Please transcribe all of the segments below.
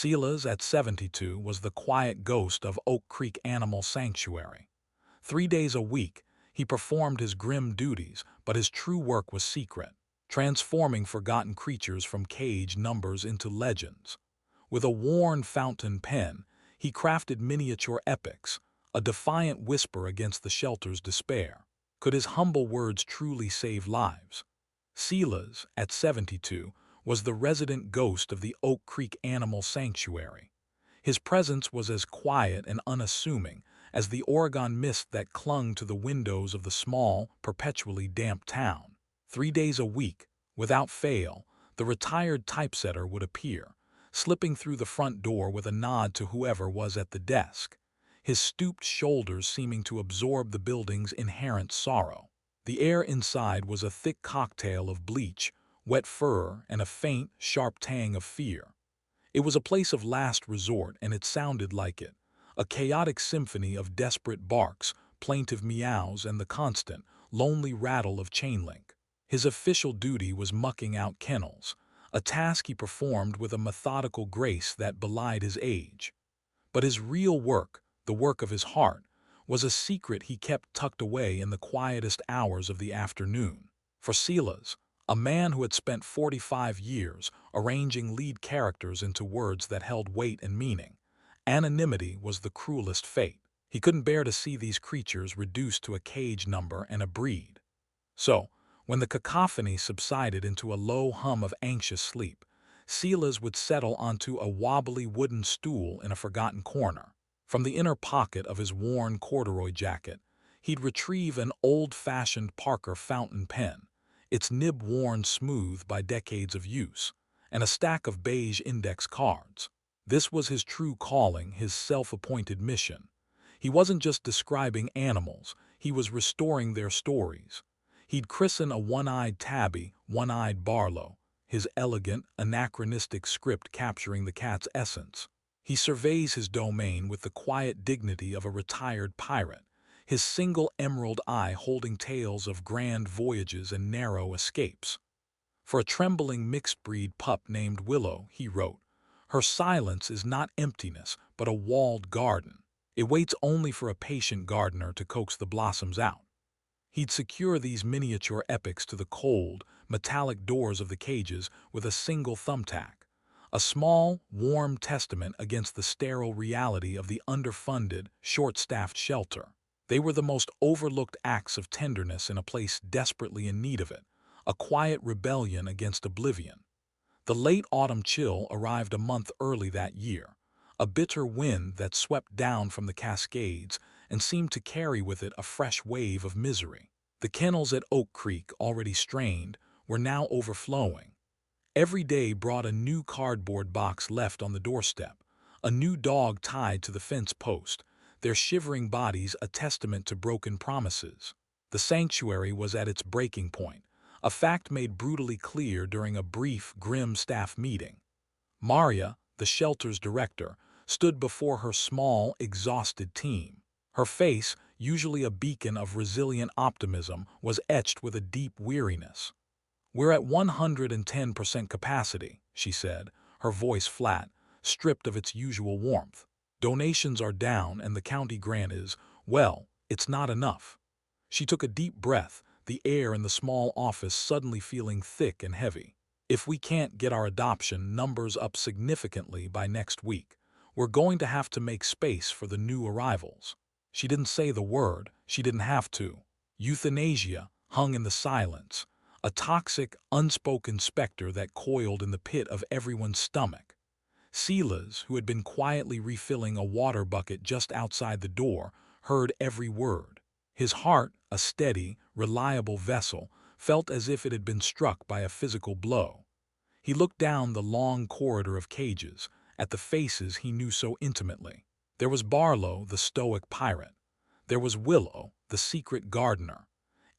Silas, at 72, was the quiet ghost of Oak Creek Animal Sanctuary. 3 days a week, he performed his grim duties, but his true work was secret, transforming forgotten creatures from cage numbers into legends. With a worn fountain pen, he crafted miniature epics, a defiant whisper against the shelter's despair. Could his humble words truly save lives? Silas, at 72, was the resident ghost of the Oak Creek Animal Sanctuary. His presence was as quiet and unassuming as the Oregon mist that clung to the windows of the small, perpetually damp town. 3 days a week, without fail, the retired typesetter would appear, slipping through the front door with a nod to whoever was at the desk, his stooped shoulders seeming to absorb the building's inherent sorrow. The air inside was a thick cocktail of bleach, wet fur, and a faint, sharp tang of fear. It was a place of last resort, and it sounded like it, a chaotic symphony of desperate barks, plaintive meows, and the constant, lonely rattle of chain link. His official duty was mucking out kennels, a task he performed with a methodical grace that belied his age. But his real work, the work of his heart, was a secret he kept tucked away in the quietest hours of the afternoon. For Silas, a man who had spent 45 years arranging lead characters into words that held weight and meaning, anonymity was the cruelest fate. He couldn't bear to see these creatures reduced to a cage number and a breed. So, when the cacophony subsided into a low hum of anxious sleep, Silas would settle onto a wobbly wooden stool in a forgotten corner. From the inner pocket of his worn corduroy jacket, he'd retrieve an old-fashioned Parker fountain pen, its nib worn smooth by decades of use, and a stack of beige index cards. This was his true calling, his self-appointed mission. He wasn't just describing animals, he was restoring their stories. He'd christen a one-eyed tabby, one-eyed Barlow, his elegant, anachronistic script capturing the cat's essence. He surveys his domain with the quiet dignity of a retired pirate, his single emerald eye holding tales of grand voyages and narrow escapes. For a trembling mixed-breed pup named Willow, he wrote, "Her silence is not emptiness, but a walled garden. It waits only for a patient gardener to coax the blossoms out." He'd secure these miniature epics to the cold, metallic doors of the cages with a single thumbtack, a small, warm testament against the sterile reality of the underfunded, short-staffed shelter. They were the most overlooked acts of tenderness in a place desperately in need of it, a quiet rebellion against oblivion. The late autumn chill arrived a month early that year, a bitter wind that swept down from the Cascades and seemed to carry with it a fresh wave of misery. The kennels at Oak Creek, already strained, were now overflowing. Every day brought a new cardboard box left on the doorstep, a new dog tied to the fence post, their shivering bodies a testament to broken promises. The sanctuary was at its breaking point, a fact made brutally clear during a brief, grim staff meeting. Maria, the shelter's director, stood before her small, exhausted team. Her face, usually a beacon of resilient optimism, was etched with a deep weariness. "We're at 110% capacity," she said, her voice flat, stripped of its usual warmth. "Donations are down and the county grant is, well, it's not enough." She took a deep breath, the air in the small office suddenly feeling thick and heavy. "If we can't get our adoption numbers up significantly by next week, we're going to have to make space for the new arrivals." She didn't say the word, she didn't have to. Euthanasia hung in the silence, a toxic, unspoken specter that coiled in the pit of everyone's stomach. Silas, who had been quietly refilling a water bucket just outside the door, heard every word. His heart, a steady, reliable vessel, felt as if it had been struck by a physical blow. He looked down the long corridor of cages, at the faces he knew so intimately. There was Barlow, the stoic pirate. There was Willow, the secret gardener.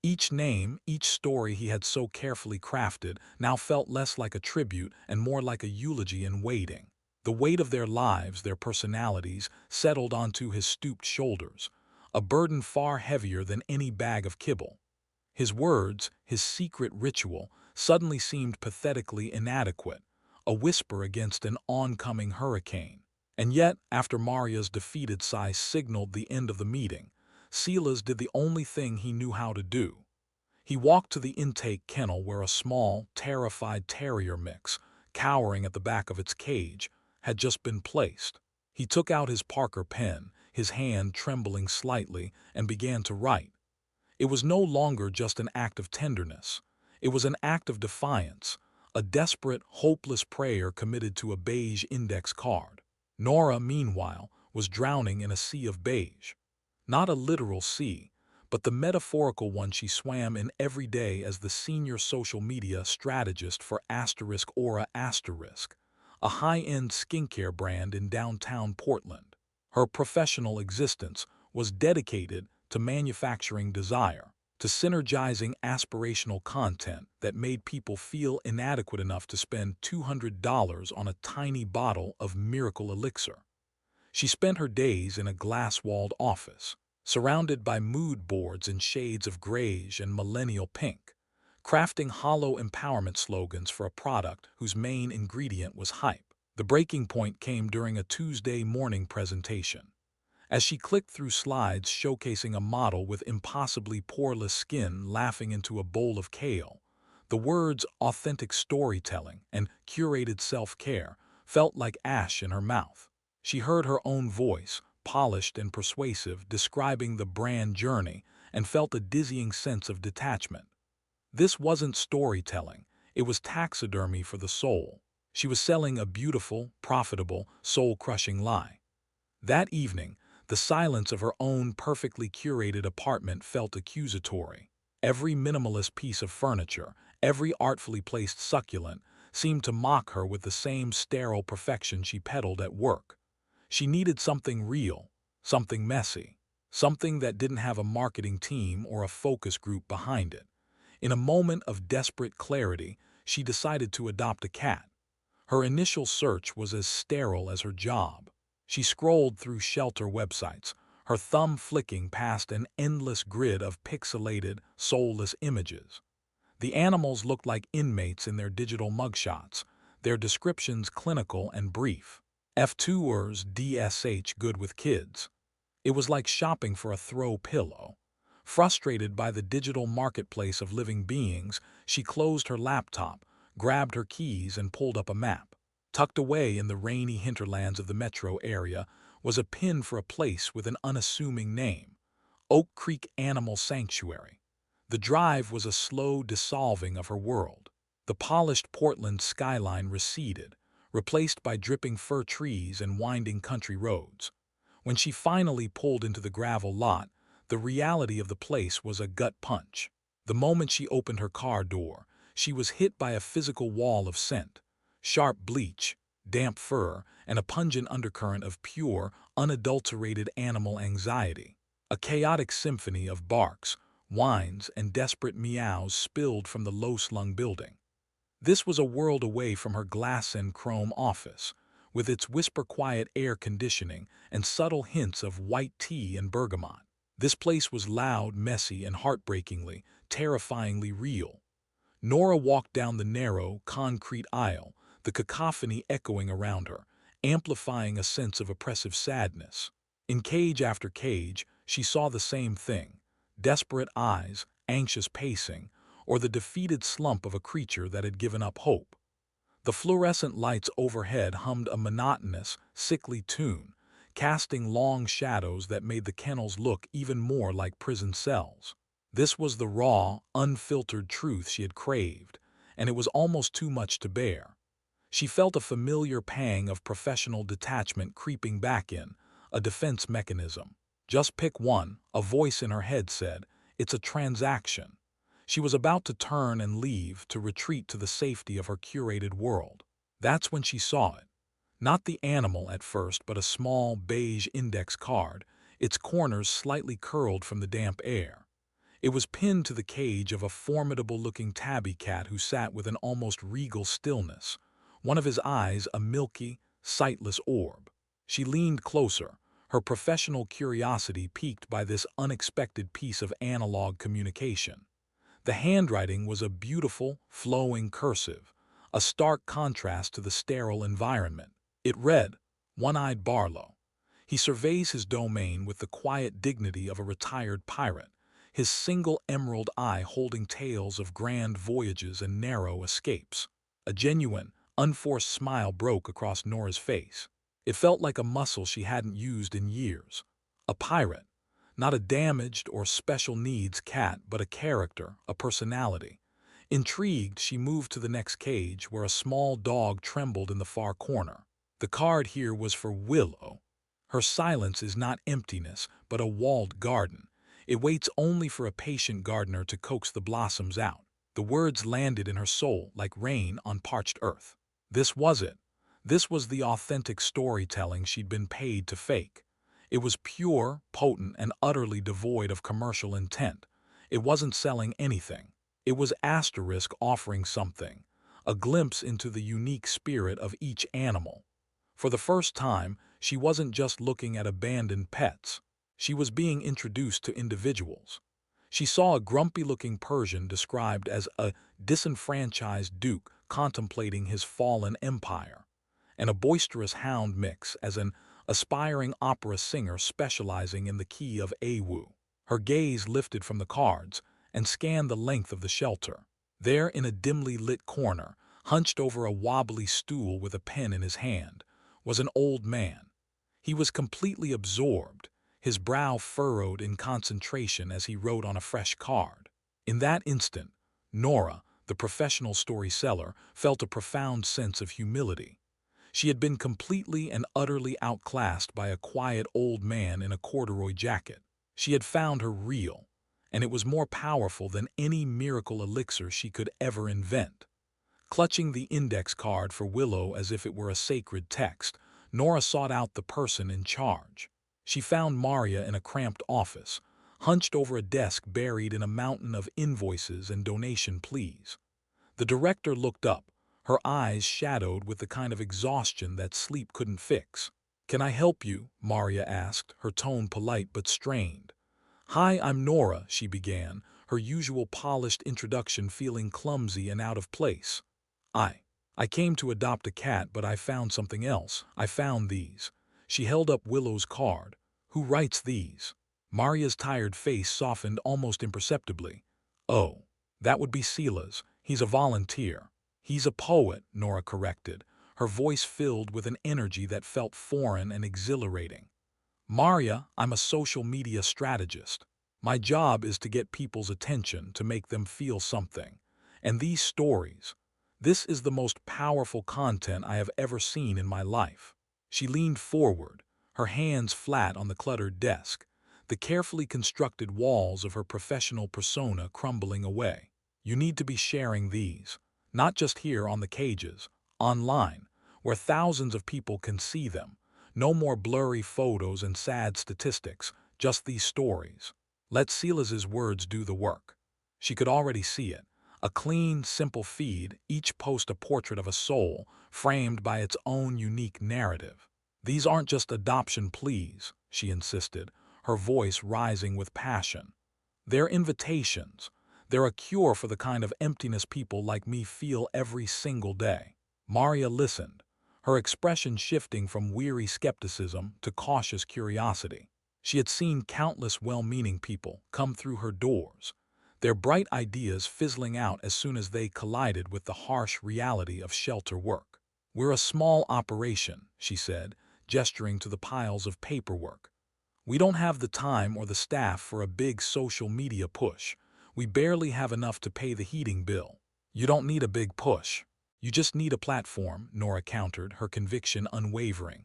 Each name, each story he had so carefully crafted, now felt less like a tribute and more like a eulogy in waiting. The weight of their lives, their personalities, settled onto his stooped shoulders, a burden far heavier than any bag of kibble. His words, his secret ritual, suddenly seemed pathetically inadequate, a whisper against an oncoming hurricane. And yet, after Maria's defeated sigh signaled the end of the meeting, Silas did the only thing he knew how to do. He walked to the intake kennel where a small, terrified terrier mix, cowering at the back of its cage, had just been placed. He took out his Parker pen, his hand trembling slightly, and began to write. It was no longer just an act of tenderness. It was an act of defiance, a desperate, hopeless prayer committed to a beige index card. Nora, meanwhile, was drowning in a sea of beige. Not a literal sea, but the metaphorical one she swam in every day as the senior social media strategist for Aura Asterisk, a high-end skincare brand in downtown Portland. Her professional existence was dedicated to manufacturing desire, to synergizing aspirational content that made people feel inadequate enough to spend $200 on a tiny bottle of miracle elixir. She spent her days in a glass-walled office, surrounded by mood boards in shades of greige and millennial pink, crafting hollow empowerment slogans for a product whose main ingredient was hype. The breaking point came during a Tuesday morning presentation. As she clicked through slides showcasing a model with impossibly poreless skin laughing into a bowl of kale, the words authentic storytelling and curated self-care felt like ash in her mouth. She heard her own voice, polished and persuasive, describing the brand journey, and felt a dizzying sense of detachment. This wasn't storytelling, it was taxidermy for the soul. She was selling a beautiful, profitable, soul-crushing lie. That evening, the silence of her own perfectly curated apartment felt accusatory. Every minimalist piece of furniture, every artfully placed succulent, seemed to mock her with the same sterile perfection she peddled at work. She needed something real, something messy, something that didn't have a marketing team or a focus group behind it. In a moment of desperate clarity, she decided to adopt a cat. Her initial search was as sterile as her job. She scrolled through shelter websites, her thumb flicking past an endless grid of pixelated, soulless images. The animals looked like inmates in their digital mugshots, their descriptions clinical and brief. F2ers DSH good with kids. It was like shopping for a throw pillow. Frustrated by the digital marketplace of living beings, she closed her laptop, grabbed her keys, and pulled up a map. Tucked away in the rainy hinterlands of the metro area was a pin for a place with an unassuming name: Oak Creek Animal Sanctuary. The drive was a slow dissolving of her world. The polished Portland skyline receded, replaced by dripping fir trees and winding country roads. When she finally pulled into the gravel lot, the reality of the place was a gut punch. The moment she opened her car door, she was hit by a physical wall of scent: sharp bleach, damp fur, and a pungent undercurrent of pure, unadulterated animal anxiety. A chaotic symphony of barks, whines, and desperate meows spilled from the low-slung building. This was a world away from her glass and chrome office, with its whisper-quiet air conditioning and subtle hints of white tea and bergamot. This place was loud, messy, and heartbreakingly, terrifyingly real. Nora walked down the narrow, concrete aisle, the cacophony echoing around her, amplifying a sense of oppressive sadness. In cage after cage, she saw the same thing: desperate eyes, anxious pacing, or the defeated slump of a creature that had given up hope. The fluorescent lights overhead hummed a monotonous, sickly tune, casting long shadows that made the kennels look even more like prison cells. This was the raw, unfiltered truth she had craved, and it was almost too much to bear. She felt a familiar pang of professional detachment creeping back in, a defense mechanism. "Just pick one," a voice in her head said. "It's a transaction." She was about to turn and leave, to retreat to the safety of her curated world. That's when she saw it. Not the animal at first, but a small, beige index card, its corners slightly curled from the damp air. It was pinned to the cage of a formidable-looking tabby cat who sat with an almost regal stillness, one of his eyes a milky, sightless orb. She leaned closer, her professional curiosity piqued by this unexpected piece of analog communication. The handwriting was a beautiful, flowing cursive, a stark contrast to the sterile environment. It read, One-Eyed Barlow. He surveys his domain with the quiet dignity of a retired pirate, his single emerald eye holding tales of grand voyages and narrow escapes. A genuine, unforced smile broke across Nora's face. It felt like a muscle she hadn't used in years. A pirate, not a damaged or special needs cat, but a character, a personality. Intrigued, she moved to the next cage where a small dog trembled in the far corner. The card here was for Willow. Her silence is not emptiness, but a walled garden. It waits only for a patient gardener to coax the blossoms out. The words landed in her soul like rain on parched earth. This was it. This was the authentic storytelling she'd been paid to fake. It was pure, potent, and utterly devoid of commercial intent. It wasn't selling anything. It was Asterisk offering something, a glimpse into the unique spirit of each animal. For the first time, she wasn't just looking at abandoned pets. She was being introduced to individuals. She saw a grumpy-looking Persian described as a disenfranchised duke contemplating his fallen empire, and a boisterous hound mix as an aspiring opera singer specializing in the key of Awu. Her gaze lifted from the cards and scanned the length of the shelter. There, in a dimly lit corner, hunched over a wobbly stool with a pen in his hand, was an old man. He was completely absorbed, his brow furrowed in concentration as he wrote on a fresh card. In that instant, Nora, the professional storyteller, felt a profound sense of humility. She had been completely and utterly outclassed by a quiet old man in a corduroy jacket. She had found her real, and it was more powerful than any miracle elixir she could ever invent. Clutching the index card for Willow as if it were a sacred text, Nora sought out the person in charge. She found Maria in a cramped office, hunched over a desk buried in a mountain of invoices and donation pleas. The director looked up, her eyes shadowed with the kind of exhaustion that sleep couldn't fix. "Can I help you?" Maria asked, her tone polite but strained. "Hi, I'm Nora," she began, her usual polished introduction feeling clumsy and out of place. I came to adopt a cat, but I found something else. I found these." She held up Willow's card. "Who writes these?" Maria's tired face softened almost imperceptibly. "Oh, that would be Sila's. He's a volunteer." "He's a poet," Nora corrected, her voice filled with an energy that felt foreign and exhilarating. "Maria, I'm a social media strategist. My job is to get people's attention, to make them feel something. And these stories, this is the most powerful content I have ever seen in my life." She leaned forward, her hands flat on the cluttered desk, the carefully constructed walls of her professional persona crumbling away. "You need to be sharing these, not just here on the cages, online, where thousands of people can see them. No more blurry photos and sad statistics, just these stories. Let Silas's words do the work." She could already see it. A clean, simple feed, each post a portrait of a soul, framed by its own unique narrative. "These aren't just adoption pleas," she insisted, her voice rising with passion. "They're invitations. They're a cure for the kind of emptiness people like me feel every single day." Maria listened, her expression shifting from weary skepticism to cautious curiosity. She had seen countless well-meaning people come through her doors, their bright ideas fizzling out as soon as they collided with the harsh reality of shelter work. "We're a small operation," she said, gesturing to the piles of paperwork. "We don't have the time or the staff for a big social media push. We barely have enough to pay the heating bill." "You don't need a big push. You just need a platform," Nora countered, her conviction unwavering.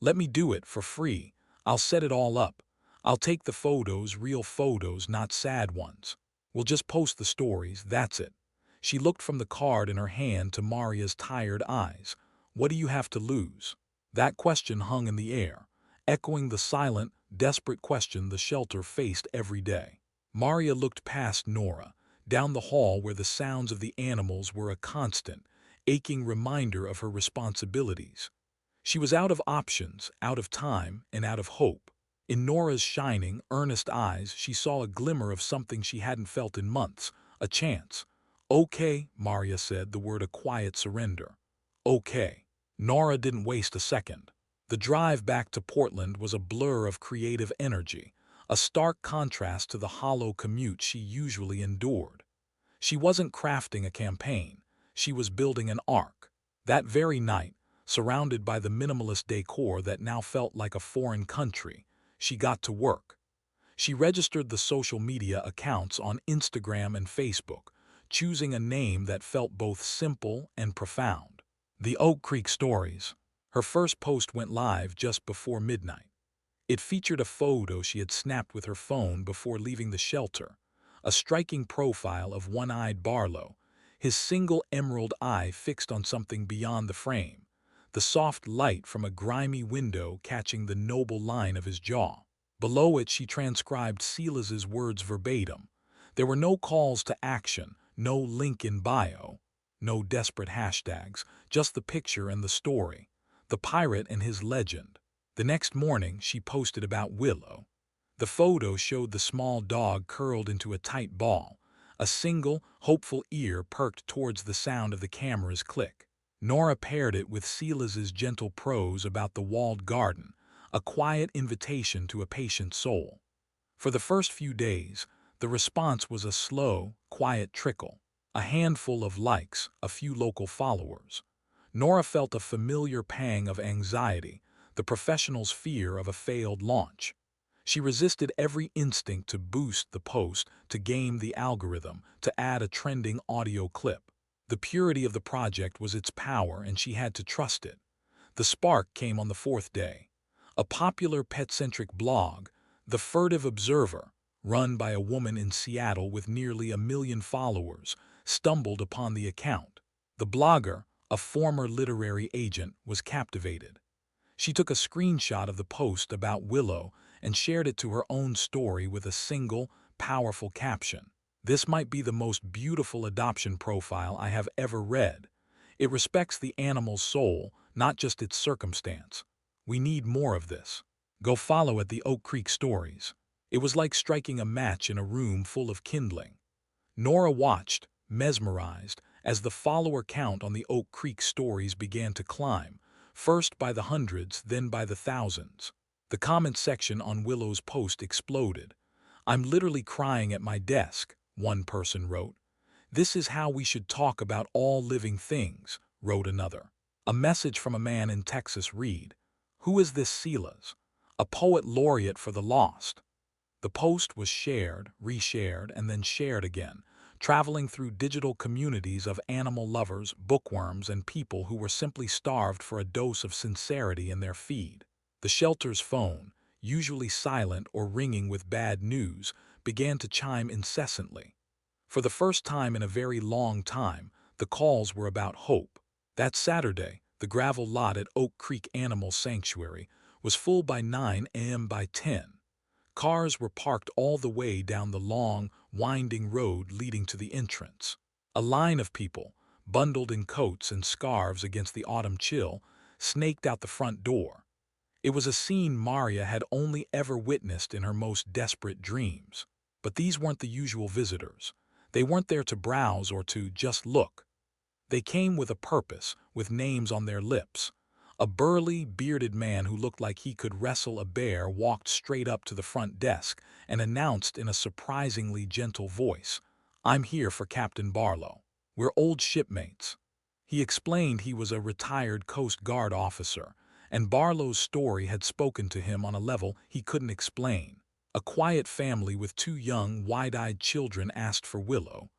"Let me do it for free. I'll set it all up. I'll take the photos, real photos, not sad ones. We'll just post the stories, that's it." She looked from the card in her hand to Maria's tired eyes. "What do you have to lose?" That question hung in the air, echoing the silent, desperate question the shelter faced every day. Maria looked past Nora, down the hall where the sounds of the animals were a constant, aching reminder of her responsibilities. She was out of options, out of time, and out of hope. In Nora's shining, earnest eyes she saw a glimmer of something she hadn't felt in months, a chance, Okay, Maria said, the word a quiet surrender. Okay. Nora didn't waste a second. The drive back to Portland was a blur of creative energy, a stark contrast to the hollow commute she usually endured. She wasn't crafting a campaign, she was building an arc. That very night, surrounded by the minimalist decor that now felt like a foreign country, she got to work. She registered the social media accounts on Instagram and Facebook, choosing a name that felt both simple and profound. The Oak Creek Stories. Her first post went live just before midnight. It featured a photo she had snapped with her phone before leaving the shelter, a striking profile of one-eyed Barlow, his single emerald eye fixed on something beyond the frame, the soft light from a grimy window catching the noble line of his jaw. Below it she transcribed Silas's words verbatim. There were no calls to action, no link in bio, no desperate hashtags, just the picture and the story, the pirate and his legend. The next morning, she posted about Willow. The photo showed the small dog curled into a tight ball, a single, hopeful ear perked towards the sound of the camera's click. Nora paired it with Silas's gentle prose about the walled garden, a quiet invitation to a patient soul. For the first few days, the response was a slow, quiet trickle, a handful of likes, a few local followers. Nora felt a familiar pang of anxiety, the professional's fear of a failed launch. She resisted every instinct to boost the post, to game the algorithm, to add a trending audio clip. The purity of the project was its power, and she had to trust it. The spark came on the fourth day. A popular pet-centric blog, The Furtive Observer, run by a woman in Seattle with nearly 1 million followers, stumbled upon the account. The blogger, a former literary agent, was captivated. She took a screenshot of the post about Willow and shared it to her own story with a single, powerful caption. This might be the most beautiful adoption profile I have ever read. It respects the animal's soul, not just its circumstance. We need more of this. Go follow at the Oak Creek Stories. It was like striking a match in a room full of kindling. Nora watched, mesmerized, as the follower count on the Oak Creek Stories began to climb, first by the hundreds, then by the thousands. The comment section on Willow's post exploded. "I'm literally crying at my desk," one person wrote. "This is how we should talk about all living things," wrote another. A message from a man in Texas read, "Who is this Silas? A poet laureate for the lost." The post was shared, reshared, and then shared again, traveling through digital communities of animal lovers, bookworms, and people who were simply starved for a dose of sincerity in their feed. The shelter's phone, usually silent or ringing with bad news, began to chime incessantly. For the first time in a very long time, the calls were about hope. That Saturday, the gravel lot at Oak Creek Animal Sanctuary was full by 9 a.m. By 10. Cars were parked all the way down the long, winding road leading to the entrance. A line of people, bundled in coats and scarves against the autumn chill, snaked out the front door. It was a scene Maria had only ever witnessed in her most desperate dreams. But these weren't the usual visitors. They weren't there to browse or to just look. They came with a purpose, with names on their lips. A burly, bearded man who looked like he could wrestle a bear walked straight up to the front desk and announced in a surprisingly gentle voice, "I'm here for Captain Barlow. We're old shipmates." He explained he was a retired Coast Guard officer, and Barlow's story had spoken to him on a level he couldn't explain. A quiet family with 2 young, wide-eyed children asked for Willow.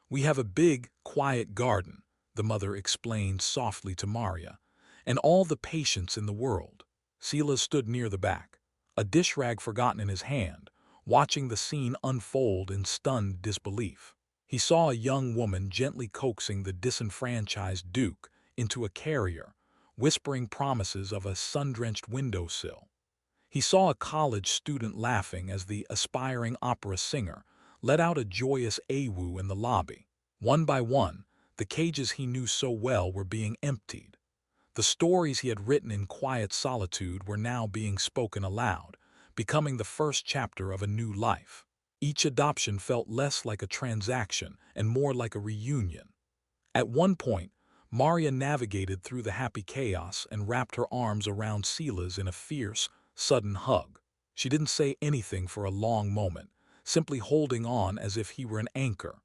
"We have a big, quiet garden," the mother explained softly to Maria, "and all the patience in the world." Silas stood near the back, a dish rag forgotten in his hand, watching the scene unfold in stunned disbelief. He saw a young woman gently coaxing the disenfranchised Duke into a carrier, whispering promises of a sun-drenched windowsill. He saw a college student laughing as the aspiring opera singer let out a joyous awoo in the lobby. One by one, the cages he knew so well were being emptied. The stories he had written in quiet solitude were now being spoken aloud, becoming the first chapter of a new life. Each adoption felt less like a transaction and more like a reunion. At one point, Maria navigated through the happy chaos and wrapped her arms around Sela's in a fierce, sudden hug. She didn't say anything for a long moment, simply holding on as if he were an anchor.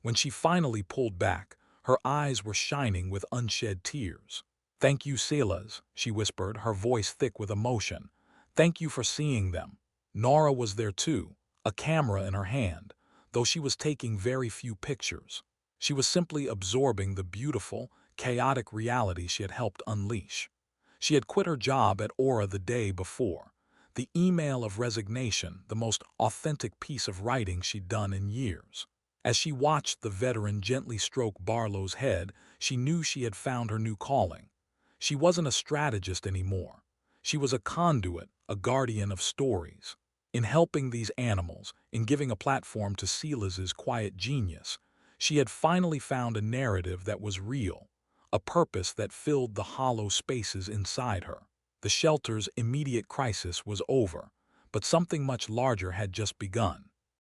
When she finally pulled back, her eyes were shining with unshed tears. "Thank you, Selas," she whispered, her voice thick with emotion. "Thank you for seeing them." Nora was there too, a camera in her hand, though she was taking very few pictures. She was simply absorbing the beautiful, chaotic reality she had helped unleash. She had quit her job at Aura the day before. The email of resignation, the most authentic piece of writing she'd done in years. As she watched the veteran gently stroke Barlow's head, she knew she had found her new calling. She wasn't a strategist anymore. She was a conduit, a guardian of stories. In helping these animals, in giving a platform to Silas's quiet genius, she had finally found a narrative that was real, a purpose that filled the hollow spaces inside her. The shelter's immediate crisis was over, but something much larger had just begun.